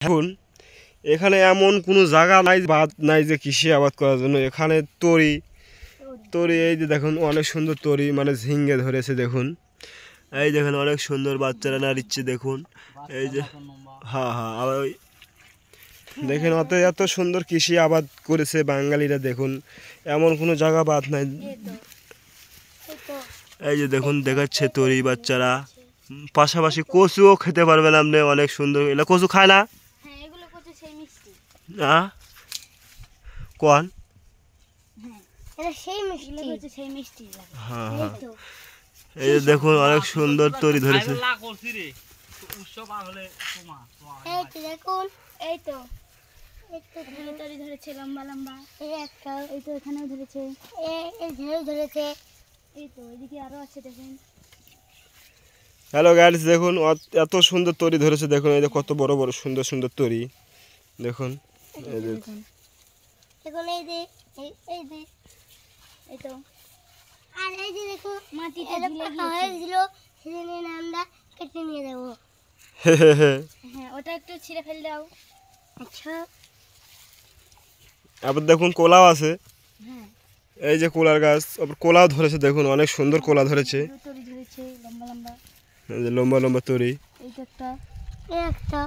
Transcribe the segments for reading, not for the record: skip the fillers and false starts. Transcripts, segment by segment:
এখন এখানে এমন কোনো জায়গা নাই বাদ নাই যে কৃষি আবাদ করার জন্য। এখানে তরি তরি এই যে দেখুন অনেক সুন্দর তরি মানে ঝিঙ্গে ধরেছে দেখুন। এই দেখুন অনেক সুন্দর বাচ্চারা নাড়িচ্ছে দেখুন। এই যে হ্যাঁ হ্যাঁ আবার ওই দেখেন অত এত সুন্দর কৃষি আবাদ করেছে বাঙালিরা দেখুন, এমন কোনো জায়গা বাদ নাই। এই যে দেখুন দেখাচ্ছে তরি বাচ্চারা, পাশাপাশি কচুও খেতে পারবেন আপনি, অনেক সুন্দর। এগুলো কচু খায় না কোন হ্যাঁ হ্যাঁ এই যে দেখুন অনেক সুন্দর তরি ধরেছে। লম্বা লম্বা এই তো এখানেও ধরেছে, এই তো এদিকে আরো আছে দেখুন। হ্যালো গাইস দেখুন এত সুন্দর তরি ধরেছে দেখুন। এই যে কত বড় বড় সুন্দর সুন্দর তরি দেখুন। এই যে দেখুন এই যে এই তো আর এই যে দেখো মাটিতে ঢিলে হয়েছিল, সেদিন আমরা কেটে নিয়ে যাব। হ্যাঁ ওটা একটু ছিঁড়ে ফেল দাও। আচ্ছা আবার দেখুন কোলাও আছে। হ্যাঁ এই যে কোলার গাছ, আবার কোলাও ধরেছে দেখুন, অনেক সুন্দর কোলা ধরেছে। তরি ধরেছে লম্বা লম্বা, এই যে লম্বা লম্বা তরি। এই তো একটা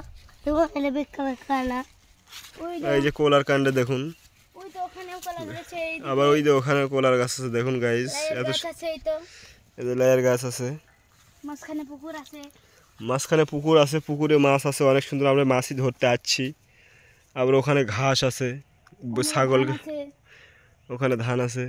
দেখো এলে বেকা বেকা না। এই যে কোলার কাণ্ডে দেখুন, ওই তো ওখানেও কলা ধরেছে। আবার ওই যে ওখানে কোলার গাছ আছে দেখুন গাইস। এত আছে এই তো এই যে লায়ের গাছ আছে, মাঝখানে পুকুর আছে। মাঝখানে পুকুর আছে, পুকুরে মাছ আছে অনেক সুন্দর, আমরা মাছই ধরতে আসছি। আবার ওখানে ঘাস আছে, ছাগল, ওখানে ধান আছে।